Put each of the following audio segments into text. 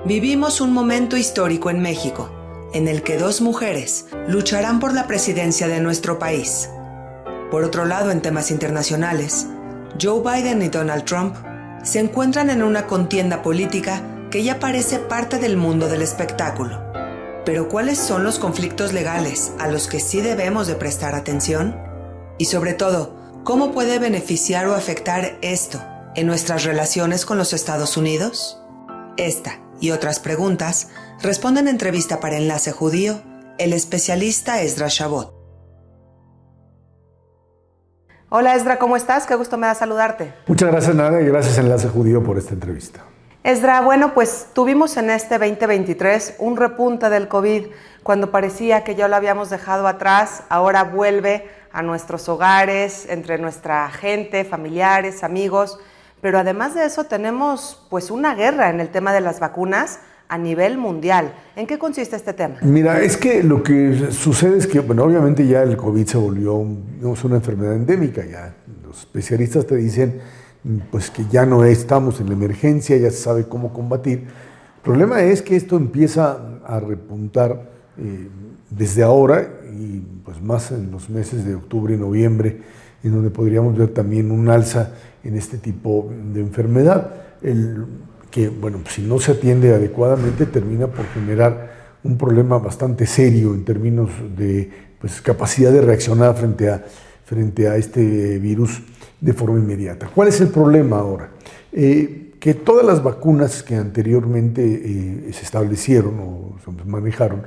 Vivimos un momento histórico en México, en el que dos mujeres lucharán por la presidencia de nuestro país. Por otro lado, en temas internacionales, Joe Biden y Donald Trump se encuentran en una contienda política que ya parece parte del mundo del espectáculo. Pero ¿cuáles son los conflictos legales a los que sí debemos de prestar atención? Y sobre todo, ¿cómo puede beneficiar o afectar esto en nuestras relaciones con los Estados Unidos? Esta y otras preguntas responde en entrevista para Enlace Judío el especialista Esdra Shabot. Hola Esdra, ¿cómo estás? Qué gusto me da saludarte. Muchas gracias, Nadia, y gracias Enlace Judío por esta entrevista. Esdra, bueno, pues tuvimos en este 2023 un repunte del COVID cuando parecía que ya lo habíamos dejado atrás. Ahora vuelve a nuestros hogares, entre nuestra gente, familiares, amigos. Pero además de eso tenemos pues una guerra en el tema de las vacunas a nivel mundial. ¿En qué consiste este tema? Mira, es que lo que sucede es que, bueno, obviamente ya el COVID se volvió una enfermedad endémica. Ya los especialistas te dicen pues que ya no estamos en la emergencia, ya se sabe cómo combatir. El problema es que esto empieza a repuntar desde ahora y pues más en los meses de octubre y noviembre, en donde podríamos ver también un alza en este tipo de enfermedad, que, bueno, si no se atiende adecuadamente termina por generar un problema bastante serio en términos de pues, capacidad de reaccionar frente a este virus de forma inmediata. ¿Cuál es el problema ahora? Que todas las vacunas que anteriormente se establecieron o se manejaron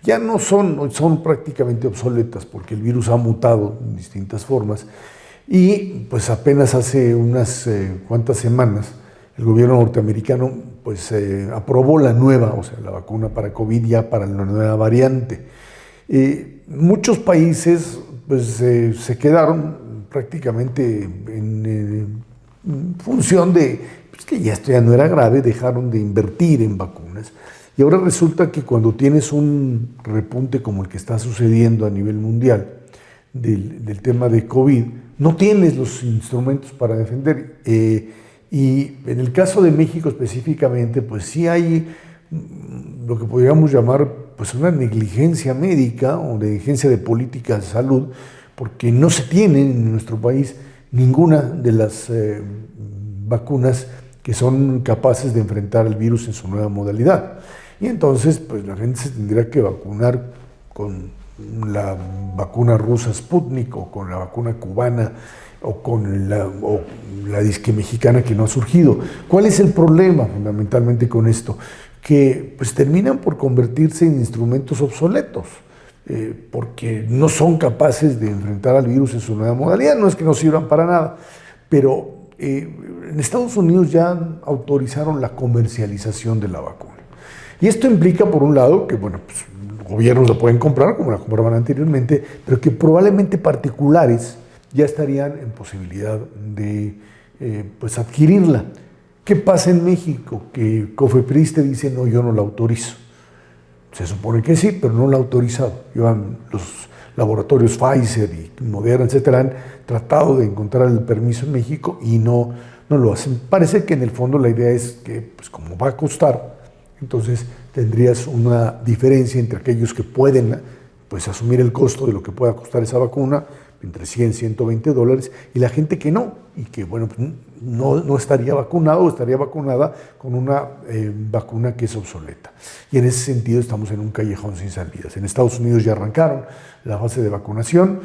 ya no son prácticamente obsoletas porque el virus ha mutado en distintas formas y pues apenas hace unas cuantas semanas el gobierno norteamericano pues aprobó la nueva, o sea, la vacuna para COVID ya para la nueva variante. Muchos países pues se quedaron prácticamente en función de pues, que ya esto ya no era grave, dejaron de invertir en vacunas. Y ahora resulta que cuando tienes un repunte como el que está sucediendo a nivel mundial del tema de COVID, no tienes los instrumentos para defender. Y en el caso de México específicamente, pues sí hay lo que podríamos llamar pues una negligencia médica o negligencia de políticas de salud, porque no se tiene en nuestro país ninguna de las vacunas que son capaces de enfrentar el virus en su nueva modalidad. Y entonces, pues la gente se tendría que vacunar con la vacuna rusa Sputnik o con la vacuna cubana o con la disque mexicana que no ha surgido. ¿Cuál es el problema fundamentalmente con esto? Que pues terminan por convertirse en instrumentos obsoletos. Porque no son capaces de enfrentar al virus en su nueva modalidad, no es que no sirvan para nada, pero en Estados Unidos ya autorizaron la comercialización de la vacuna. Y esto implica, por un lado, que bueno, pues, gobiernos la pueden comprar, como la compraban anteriormente, pero que probablemente particulares ya estarían en posibilidad de pues adquirirla. ¿Qué pasa en México? Que COFEPRIS te dice, no, yo no la autorizo. Se supone que sí, pero no la ha autorizado. Los laboratorios Pfizer y Moderna, etcétera, han tratado de encontrar el permiso en México y no lo hacen. Parece que en el fondo la idea es que, pues como va a costar, entonces tendrías una diferencia entre aquellos que pueden pues, asumir el costo de lo que pueda costar esa vacuna, entre 100 y 120 dólares, y la gente que no, y que bueno, pues no estaría vacunado o estaría vacunada con una vacuna que es obsoleta. Y en ese sentido estamos en un callejón sin salidas. En Estados Unidos ya arrancaron la fase de vacunación,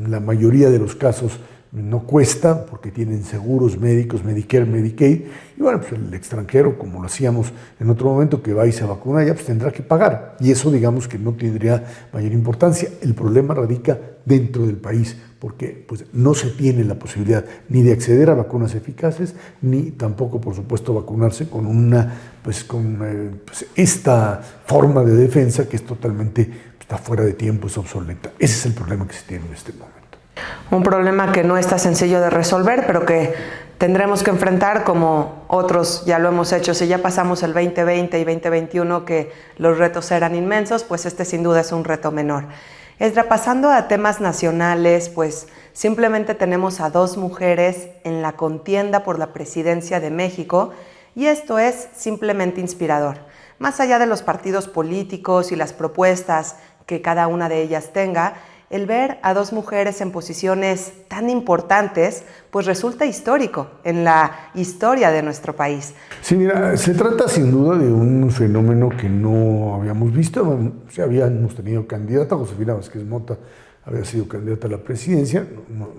la mayoría de los casos no cuesta porque tienen seguros médicos, Medicare, Medicaid, y bueno, pues el extranjero, como lo hacíamos en otro momento, que va y se vacuna, ya pues tendrá que pagar, y eso digamos que no tendría mayor importancia. El problema radica dentro del país, porque pues no se tiene la posibilidad ni de acceder a vacunas eficaces, ni tampoco, por supuesto, vacunarse con esta forma de defensa que es totalmente, está fuera de tiempo, es obsoleta. Ese es el problema que se tiene en este momento. Un problema que no está sencillo de resolver, pero que tendremos que enfrentar como otros ya lo hemos hecho. Si ya pasamos el 2020 y 2021 que los retos eran inmensos, pues este sin duda es un reto menor. Esdra, pasando a temas nacionales, pues simplemente tenemos a dos mujeres en la contienda por la presidencia de México y esto es simplemente inspirador. Más allá de los partidos políticos y las propuestas que cada una de ellas tenga, el ver a dos mujeres en posiciones tan importantes, pues resulta histórico en la historia de nuestro país. Sí, mira, se trata sin duda de un fenómeno que no habíamos visto. O habíamos tenido candidata, Josefina Vázquez Mota había sido candidata a la presidencia,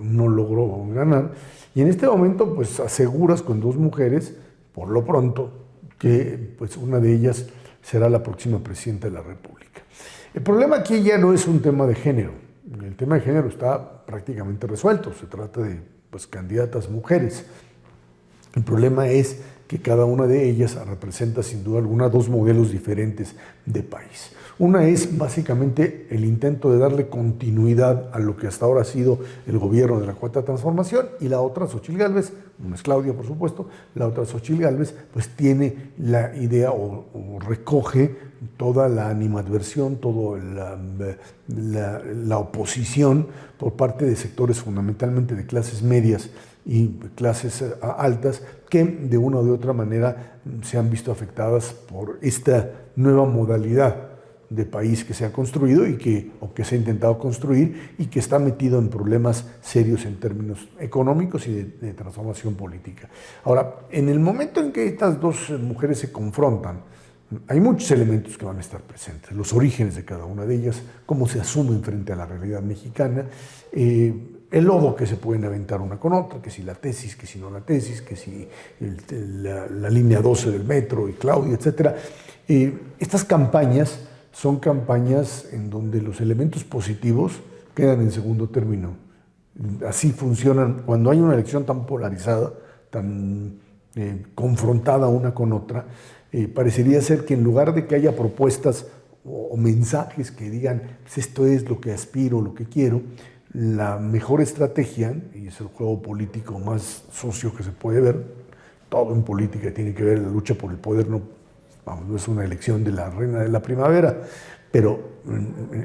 no logró ganar. Y en este momento, pues aseguras con dos mujeres, por lo pronto, que pues una de ellas será la próxima presidenta de la República. El problema aquí ya no es un tema de género. El tema de género está prácticamente resuelto. Se trata de pues, candidatas mujeres. El problema es que cada una de ellas representa sin duda alguna dos modelos diferentes de país. Una es básicamente el intento de darle continuidad a lo que hasta ahora ha sido el gobierno de la Cuarta Transformación, y la otra, Xóchitl Gálvez, una es Claudia por supuesto, la otra Xóchitl Gálvez, pues tiene la idea o recoge toda la animadversión, toda la oposición por parte de sectores fundamentalmente de clases medias y clases altas que de una u otra manera se han visto afectadas por esta nueva modalidad de país que se ha construido o que se ha intentado construir y que está metido en problemas serios en términos económicos y de transformación política. Ahora, en el momento en que estas dos mujeres se confrontan, hay muchos elementos que van a estar presentes, los orígenes de cada una de ellas, cómo se asumen frente a la realidad mexicana, el lodo que se pueden aventar una con otra, que si la tesis, que si no la tesis, que si la línea 12 del metro y Claudia, etc. Estas campañas son campañas en donde los elementos positivos quedan en segundo término. Así funcionan cuando hay una elección tan polarizada, tan confrontada una con otra. Parecería ser que en lugar de que haya propuestas o mensajes que digan pues esto es lo que aspiro, lo que quiero, la mejor estrategia, y es el juego político más sucio que se puede ver, todo en política tiene que ver, la lucha por el poder no es una elección de la reina de la primavera, pero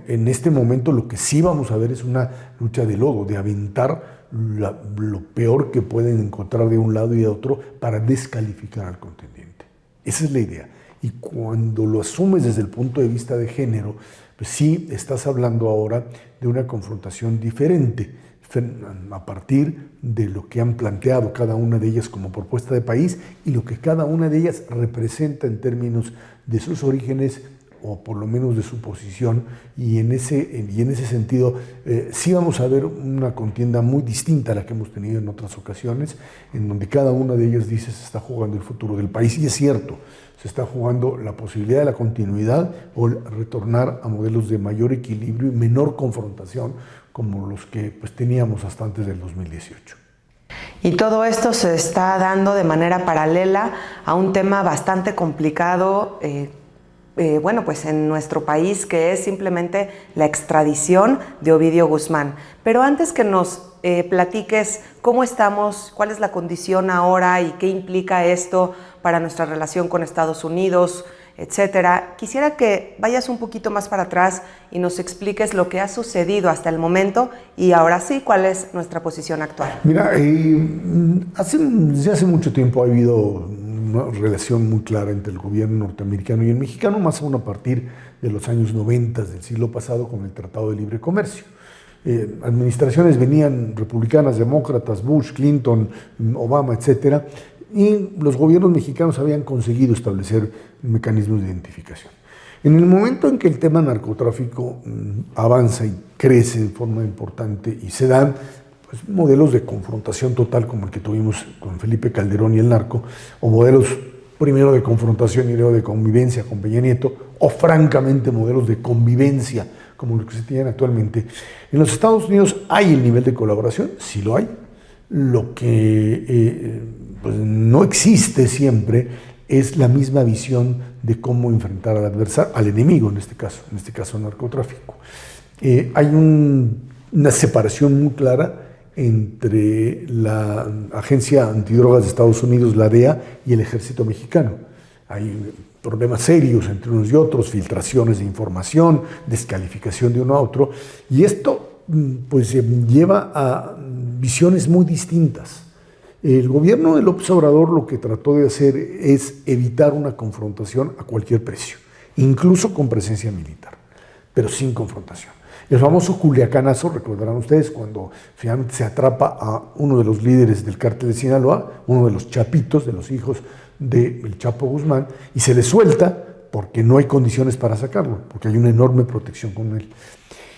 en este momento lo que sí vamos a ver es una lucha de lodo, de aventar lo peor que pueden encontrar de un lado y de otro para descalificar al contendiente. Esa es la idea. Y cuando lo asumes desde el punto de vista de género, pues sí estás hablando ahora de una confrontación diferente a partir de lo que han planteado cada una de ellas como propuesta de país y lo que cada una de ellas representa en términos de sus orígenes o por lo menos de su posición, y en ese sentido sí vamos a ver una contienda muy distinta a la que hemos tenido en otras ocasiones, en donde cada una de ellas dice se está jugando el futuro del país, y es cierto, se está jugando la posibilidad de la continuidad o retornar a modelos de mayor equilibrio y menor confrontación como los que pues, teníamos hasta antes del 2018. Y todo esto se está dando de manera paralela a un tema bastante complicado, pues en nuestro país, que es simplemente la extradición de Ovidio Guzmán. Pero antes que nos platiques cómo estamos, cuál es la condición ahora y qué implica esto para nuestra relación con Estados Unidos, etcétera, quisiera que vayas un poquito más para atrás y nos expliques lo que ha sucedido hasta el momento y ahora sí, cuál es nuestra posición actual. Mira, desde hace mucho tiempo ha habido una relación muy clara entre el gobierno norteamericano y el mexicano, más aún a partir de los años 90 del siglo pasado con el Tratado de Libre Comercio. Administraciones venían republicanas, demócratas, Bush, Clinton, Obama, etcétera, y los gobiernos mexicanos habían conseguido establecer mecanismos de identificación. En el momento en que el tema narcotráfico avanza y crece de forma importante y se dan pues, modelos de confrontación total como el que tuvimos con Felipe Calderón y el narco, o modelos primero de confrontación y luego de convivencia con Peña Nieto, o francamente modelos de convivencia como los que se tienen actualmente. En los Estados Unidos hay el nivel de colaboración, sí lo hay. Lo que pues no existe siempre es la misma visión de cómo enfrentar al adversario, al enemigo en este caso el narcotráfico. Hay una separación muy clara entre la Agencia Antidrogas de Estados Unidos, la DEA, y el Ejército Mexicano. Hay problemas serios entre unos y otros, filtraciones de información, descalificación de uno a otro, y esto pues lleva a visiones muy distintas. El gobierno de López Obrador lo que trató de hacer es evitar una confrontación a cualquier precio, incluso con presencia militar, pero sin confrontación. El famoso Culiacanazo, recordarán ustedes, cuando finalmente se atrapa a uno de los líderes del cártel de Sinaloa, uno de los chapitos, de los hijos del Chapo Guzmán, y se le suelta porque no hay condiciones para sacarlo, porque hay una enorme protección con él.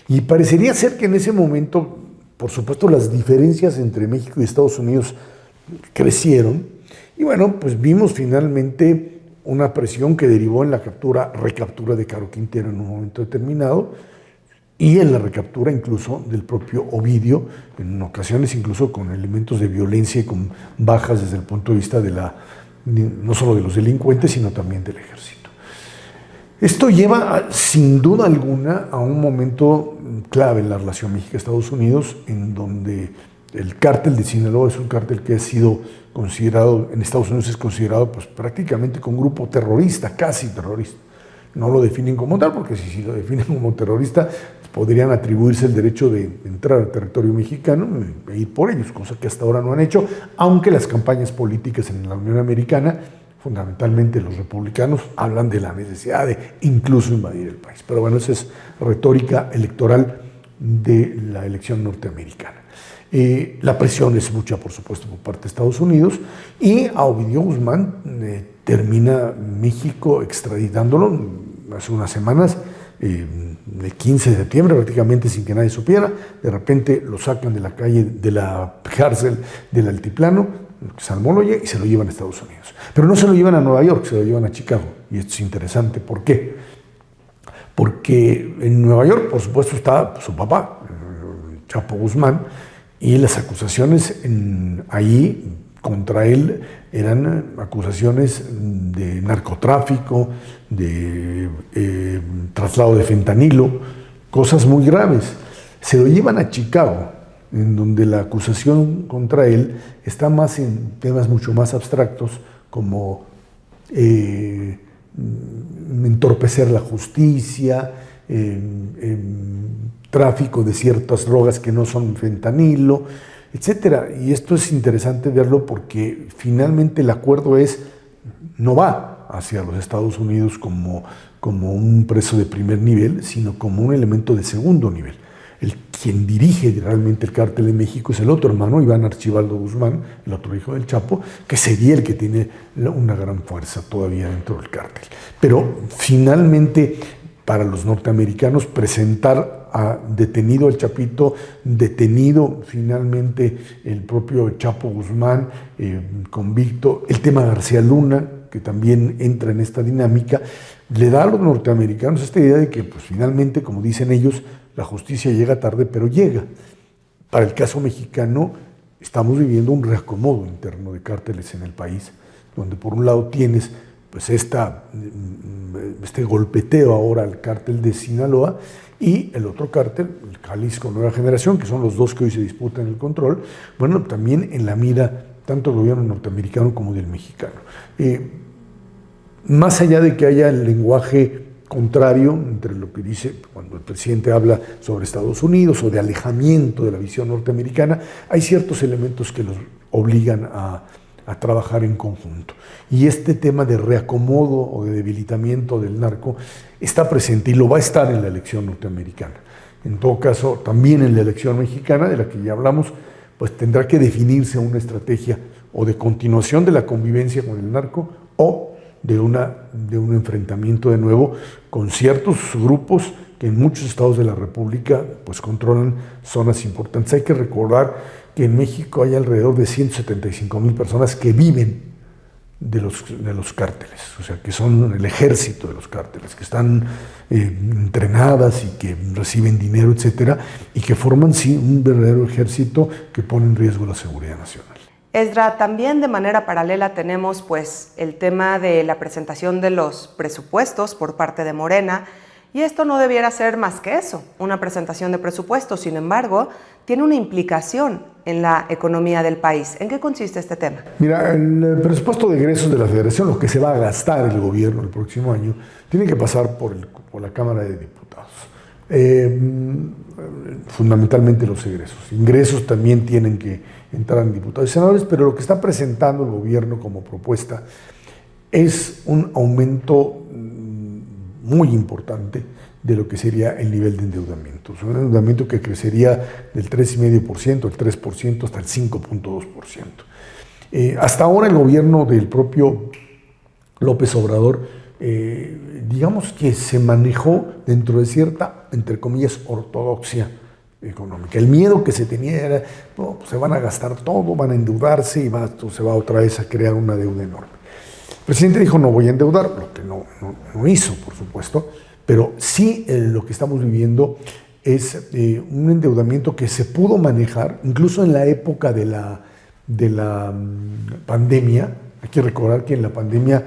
Y parecería ser que en ese momento, por supuesto, las diferencias entre México y Estados Unidos crecieron, y bueno, pues vimos finalmente una presión que derivó en la recaptura de Caro Quintero en un momento determinado, y en la recaptura incluso del propio Ovidio, en ocasiones incluso con elementos de violencia y con bajas desde el punto de vista de no solo de los delincuentes, sino también del ejército. Esto lleva, sin duda alguna, a un momento clave en la relación México-Estados Unidos, en donde el cártel de Sinaloa es un cártel que ha sido considerado, en Estados Unidos es considerado pues, prácticamente como un grupo terrorista, casi terrorista. No lo definen como tal, porque si lo definen como terrorista, podrían atribuirse el derecho de entrar al territorio mexicano e ir por ellos, cosa que hasta ahora no han hecho, aunque las campañas políticas en la Unión Americana, fundamentalmente los republicanos, hablan de la necesidad de incluso invadir el país. Pero bueno, esa es retórica electoral de la elección norteamericana. La presión es mucha, por supuesto, por parte de Estados Unidos, y a Ovidio Guzmán termina México extraditándolo hace unas semanas, el 15 de septiembre, prácticamente sin que nadie supiera. De repente lo sacan de la calle, de la cárcel del Altiplano, Salmoloye, y se lo llevan a Estados Unidos. Pero no se lo llevan a Nueva York, se lo llevan a Chicago. Y esto es interesante. ¿Por qué? Porque en Nueva York, por supuesto, está su papá, Chapo Guzmán, y las acusaciones ahí contra él eran acusaciones de narcotráfico, de traslado de fentanilo, cosas muy graves. Se lo llevan a Chicago, en donde la acusación contra él está más en temas mucho más abstractos, como entorpecer la justicia, tráfico de ciertas drogas que no son fentanilo, etcétera. Y esto es interesante verlo porque finalmente el acuerdo no va hacia los Estados Unidos como un preso de primer nivel, sino como un elemento de segundo nivel. Quien dirige realmente el cártel de México es el otro hermano, Iván Archibaldo Guzmán, el otro hijo del Chapo, que sería el que tiene una gran fuerza todavía dentro del cártel. Pero finalmente, para los norteamericanos, presentar detenido al Chapito, detenido finalmente el propio Chapo Guzmán, convicto, el tema García Luna, que también entra en esta dinámica, le da a los norteamericanos esta idea de que pues, finalmente, como dicen ellos, la justicia llega tarde, pero llega. Para el caso mexicano, estamos viviendo un reacomodo interno de cárteles en el país, donde por un lado tienes pues este golpeteo ahora al cártel de Sinaloa, y el otro cártel, el Jalisco Nueva Generación, que son los dos que hoy se disputan el control, bueno, también en la mira tanto del gobierno norteamericano como del mexicano. Más allá de que haya el lenguaje contrario entre lo que dice cuando el presidente habla sobre Estados Unidos o de alejamiento de la visión norteamericana, hay ciertos elementos que los obligan a trabajar en conjunto. Y este tema de reacomodo o de debilitamiento del narco está presente y lo va a estar en la elección norteamericana. En todo caso, también en la elección mexicana, de la que ya hablamos, pues tendrá que definirse una estrategia o de continuación de la convivencia con el narco o de un enfrentamiento de nuevo con ciertos grupos que en muchos estados de la República pues controlan zonas importantes. Hay que recordar que en México hay alrededor de 175,000 personas que viven de los cárteles, o sea, que son el ejército de los cárteles, que están entrenadas y que reciben dinero, etcétera, y que forman, sí, un verdadero ejército que pone en riesgo la seguridad nacional. Esdra, también de manera paralela tenemos pues el tema de la presentación de los presupuestos por parte de Morena, y esto no debiera ser más que eso, una presentación de presupuestos. Sin embargo, tiene una implicación en la economía del país. ¿En qué consiste este tema? Mira, el presupuesto de egresos de la Federación, lo que se va a gastar el gobierno el próximo año, tiene que pasar por la Cámara de Diputados. Fundamentalmente los egresos. Ingresos también tienen que entraran diputados y senadores, pero lo que está presentando el gobierno como propuesta es un aumento muy importante de lo que sería el nivel de endeudamiento. Es un endeudamiento que crecería del 3,5%, el 3%, hasta el 5,2%. Hasta ahora el gobierno del propio López Obrador, digamos que se manejó dentro de cierta, entre comillas, ortodoxia económica. El miedo que se tenía era, no, pues se van a gastar todo, van a endeudarse y esto se va otra vez a crear una deuda enorme. El presidente dijo, no voy a endeudar, lo que no hizo, por supuesto, pero sí lo que estamos viviendo es un endeudamiento que se pudo manejar, incluso en la época de la pandemia. Hay que recordar que en la pandemia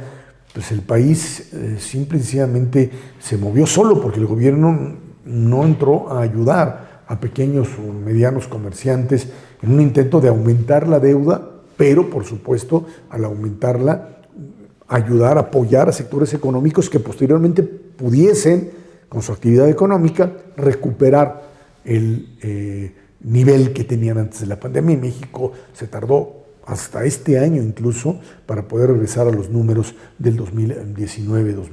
pues el país simple y sencillamente se movió solo porque el gobierno no entró a ayudar a pequeños o medianos comerciantes en un intento de aumentar la deuda, pero por supuesto al aumentarla ayudar, apoyar a sectores económicos que posteriormente pudiesen, con su actividad económica, recuperar el nivel que tenían antes de la pandemia. En México se tardó hasta este año incluso para poder regresar a los números del 2019-2020.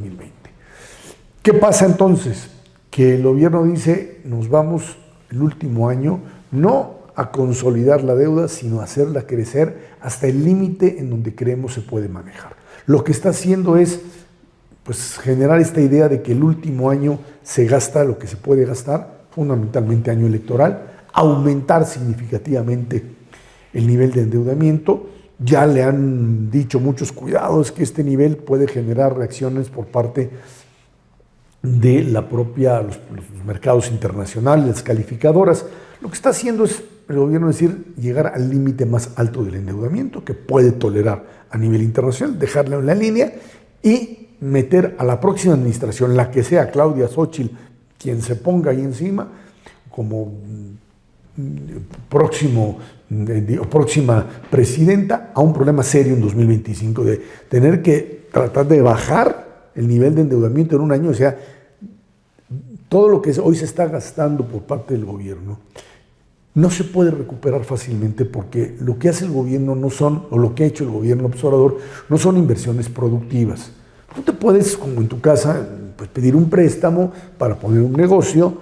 ¿Qué pasa entonces? Que el gobierno dice, nos vamos el último año no a consolidar la deuda, sino a hacerla crecer hasta el límite en donde creemos se puede manejar. Lo que está haciendo es pues, generar esta idea de que el último año se gasta lo que se puede gastar, fundamentalmente año electoral, aumentar significativamente el nivel de endeudamiento. Ya le han dicho muchos cuidados que este nivel puede generar reacciones por parte de los mercados internacionales, las calificadoras. Lo que está haciendo es el gobierno decir llegar al límite más alto del endeudamiento que puede tolerar a nivel internacional, dejarlo en la línea y meter a la próxima administración, la que sea, Claudia Xóchitl, quien se ponga ahí encima, como próxima presidenta, a un problema serio en 2025 de tener que tratar de bajar el nivel de endeudamiento en un año. O sea, todo lo que hoy se está gastando por parte del gobierno no se puede recuperar fácilmente porque lo que hace el gobierno lo que ha hecho el gobierno observador no son inversiones productivas. Tú te puedes, como en tu casa, pues, pedir un préstamo para poner un negocio,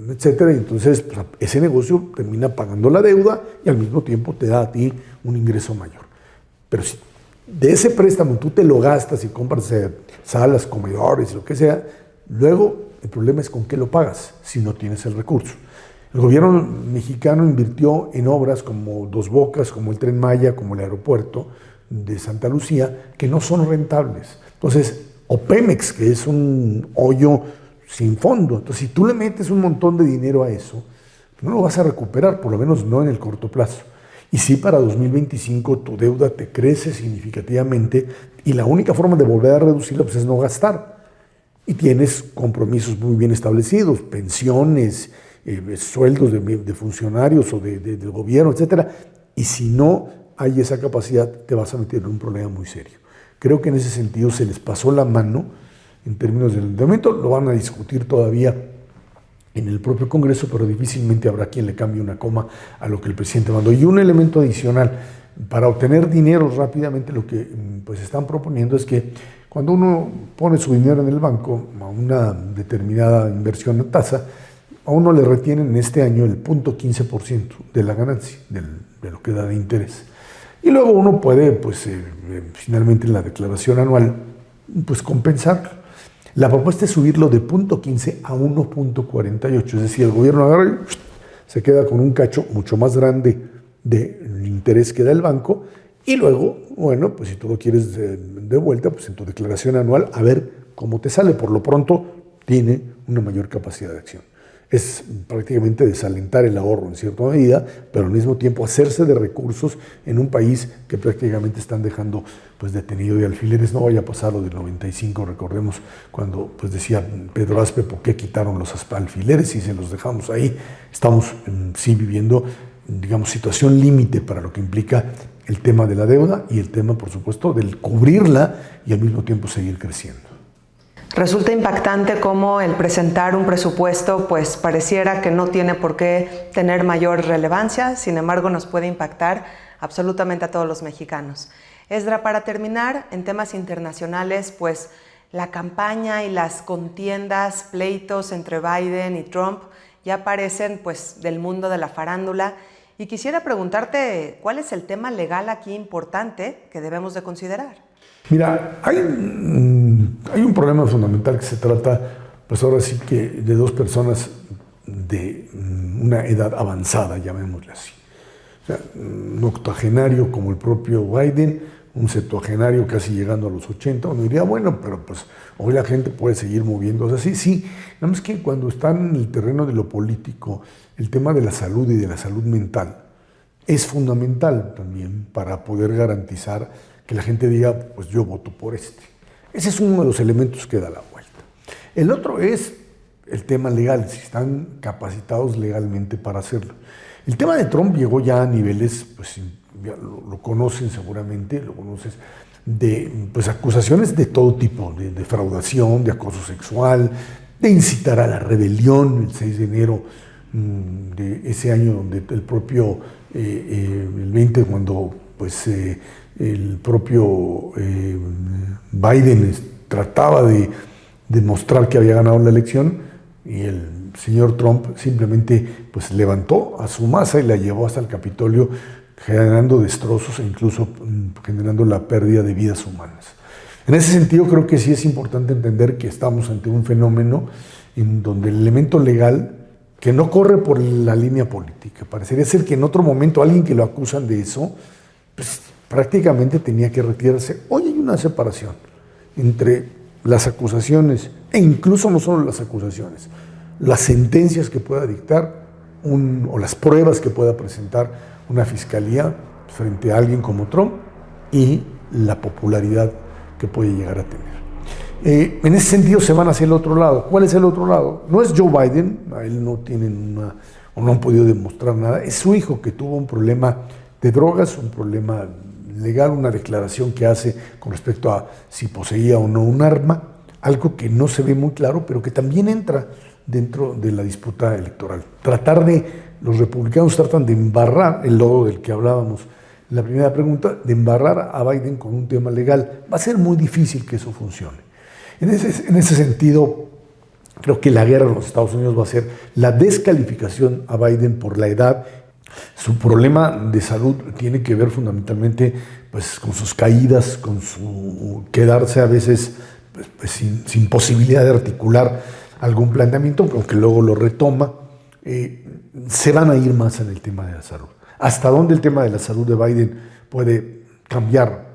etcétera, y entonces pues, ese negocio termina pagando la deuda y al mismo tiempo te da a ti un ingreso mayor. Pero si de ese préstamo tú te lo gastas y compras salas, comedores, lo que sea, luego el problema es con qué lo pagas si no tienes el recurso. El gobierno mexicano invirtió en obras como Dos Bocas, como el Tren Maya, como el aeropuerto de Santa Lucía, que no son rentables. Entonces, o Pemex, que es un hoyo sin fondo. Entonces, si tú le metes un montón de dinero a eso, no lo vas a recuperar, por lo menos no en el corto plazo. Y sí, para 2025 tu deuda te crece significativamente y la única forma de volver a reducirla pues, es no gastar. Y tienes compromisos muy bien establecidos, pensiones, sueldos de funcionarios o del gobierno, etcétera. Y si no hay esa capacidad, te vas a meter en un problema muy serio. Creo que en ese sentido se les pasó la mano en términos del endeudamiento. Lo van a discutir todavía en el propio Congreso, pero difícilmente habrá quien le cambie una coma a lo que el presidente mandó. Y un elemento adicional, para obtener dinero rápidamente, lo que pues están proponiendo es que cuando uno pone su dinero en el banco a una determinada inversión o tasa, a uno le retienen en este año el 0.15% de la ganancia, de lo que da de interés. Y luego uno puede, pues, finalmente en la declaración anual, pues compensar. La propuesta es subirlo de 0.15 a 1.48, es decir, el gobierno agarra y se queda con un cacho mucho más grande del interés que da el banco y luego, bueno, pues si tú lo quieres de vuelta, pues en tu declaración anual, a ver cómo te sale. Por lo pronto, tiene una mayor capacidad de acción. Es prácticamente desalentar el ahorro en cierta medida, pero al mismo tiempo hacerse de recursos en un país que prácticamente están dejando pues, detenido de alfileres. No vaya a pasar lo del 95, recordemos cuando pues, decía Pedro Aspe, ¿por qué quitaron los alfileres y se los dejamos ahí? Estamos sí viviendo, digamos, situación límite para lo que implica el tema de la deuda y el tema, por supuesto, del cubrirla y al mismo tiempo seguir creciendo. Resulta impactante cómo el presentar un presupuesto pues pareciera que no tiene por qué tener mayor relevancia, sin embargo nos puede impactar absolutamente a todos los mexicanos. Esdra, para terminar, en temas internacionales, pues la campaña y las contiendas, pleitos entre Biden y Trump ya parecen pues del mundo de la farándula, y quisiera preguntarte cuál es el tema legal aquí importante que debemos de considerar. Mira, hay un problema fundamental que se trata, pues ahora sí que de dos personas de una edad avanzada, llamémosle así. O sea, un octogenario como el propio Biden, un septuagenario casi llegando a los 80, uno diría, bueno, pero pues hoy la gente puede seguir moviéndose así, sí, nada más que cuando están en el terreno de lo político, el tema de la salud y de la salud mental es fundamental también para poder garantizar que la gente diga, pues yo voto por este. Ese es uno de los elementos que da la vuelta. El otro es el tema legal, si están capacitados legalmente para hacerlo. El tema de Trump llegó ya a niveles, pues ya lo conocen seguramente, lo conoces, de pues, acusaciones de todo tipo, de defraudación, de acoso sexual, de incitar a la rebelión el 6 de enero de ese año, donde el propio, el 20, cuando pues el propio Biden trataba de demostrar que había ganado la elección y el señor Trump simplemente pues levantó a su masa y la llevó hasta el Capitolio, generando destrozos e incluso generando la pérdida de vidas humanas. En ese sentido creo que sí es importante entender que estamos ante un fenómeno en donde el elemento legal que no corre por la línea política, parecería ser que en otro momento alguien que lo acusan de eso, pues prácticamente tenía que retirarse. Hoy hay una separación entre las acusaciones e incluso no solo las acusaciones, las sentencias que pueda dictar o las pruebas que pueda presentar una fiscalía frente a alguien como Trump y la popularidad que puede llegar a tener. En ese sentido se van hacia el otro lado. ¿Cuál es el otro lado? No es Joe Biden, a él no tienen o no han podido demostrar nada, es su hijo que tuvo un problema de drogas, un problema legal, una declaración que hace con respecto a si poseía o no un arma, algo que no se ve muy claro, pero que también entra dentro de la disputa electoral. Los republicanos tratan de embarrar el lodo del que hablábamos en la primera pregunta, de embarrar a Biden con un tema legal. Va a ser muy difícil que eso funcione. En ese sentido, creo que la guerra en los Estados Unidos va a ser la descalificación a Biden por la edad. Su problema de salud tiene que ver fundamentalmente pues, con sus caídas, con su quedarse a veces pues, sin posibilidad de articular algún planteamiento, aunque luego lo retoma. Se van a ir más en el tema de la salud. ¿Hasta dónde el tema de la salud de Biden puede cambiar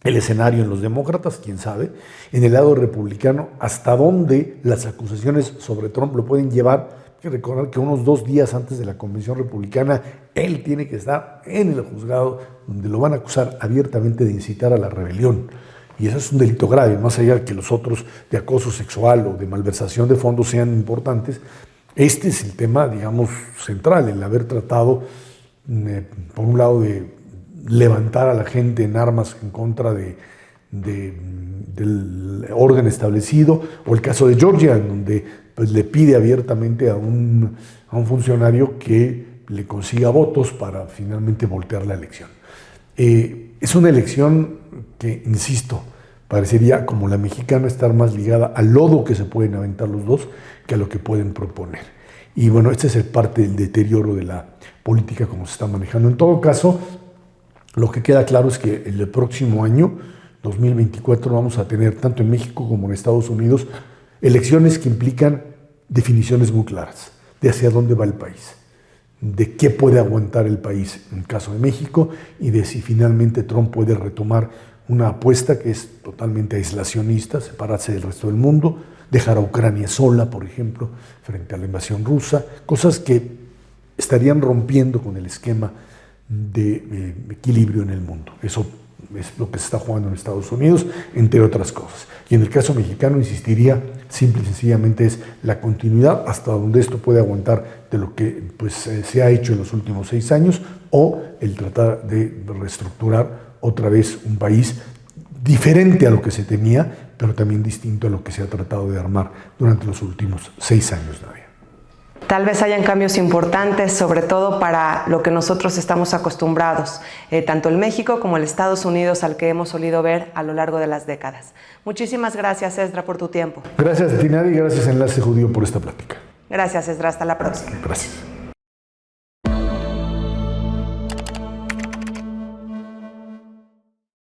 el escenario en los demócratas? ¿Quién sabe? En el lado republicano, ¿hasta dónde las acusaciones sobre Trump lo pueden llevar? Hay que recordar que unos 2 días antes de la convención republicana, él tiene que estar en el juzgado donde lo van a acusar abiertamente de incitar a la rebelión. Y eso es un delito grave, más allá de que los otros de acoso sexual o de malversación de fondos sean importantes. Este es el tema, digamos, central, el haber tratado, por un lado, de levantar a la gente en armas en contra del orden establecido, o el caso de Georgia, en donde pues, le pide abiertamente a un funcionario que le consiga votos para finalmente voltear la elección. Es una elección que, insisto, parecería como la mexicana estar más ligada al lodo que se pueden aventar los dos que a lo que pueden proponer. Y bueno, este es el parte del deterioro de la política como se está manejando. En todo caso, lo que queda claro es que el próximo año, 2024, vamos a tener, tanto en México como en Estados Unidos, elecciones que implican definiciones muy claras de hacia dónde va el país, de qué puede aguantar el país en el caso de México y de si finalmente Trump puede retomar una apuesta que es totalmente aislacionista, separarse del resto del mundo, dejar a Ucrania sola, por ejemplo, frente a la invasión rusa, cosas que estarían rompiendo con el esquema de equilibrio en el mundo. Eso es lo que se está jugando en Estados Unidos, entre otras cosas. Y en el caso mexicano, insistiría, simple y sencillamente es la continuidad hasta donde esto puede aguantar de lo que pues, se ha hecho en los últimos 6 años, o el tratar de reestructurar otra vez un país diferente a lo que se tenía, pero también distinto a lo que se ha tratado de armar durante los últimos 6 años, Nadia. Tal vez hayan cambios importantes, sobre todo para lo que nosotros estamos acostumbrados, tanto el México como el Estados Unidos, al que hemos solido ver a lo largo de las décadas. Muchísimas gracias, Esdra, por tu tiempo. Gracias a ti, Nadia, y gracias a Enlace Judío por esta plática. Gracias, Esdra. Hasta la próxima. Gracias.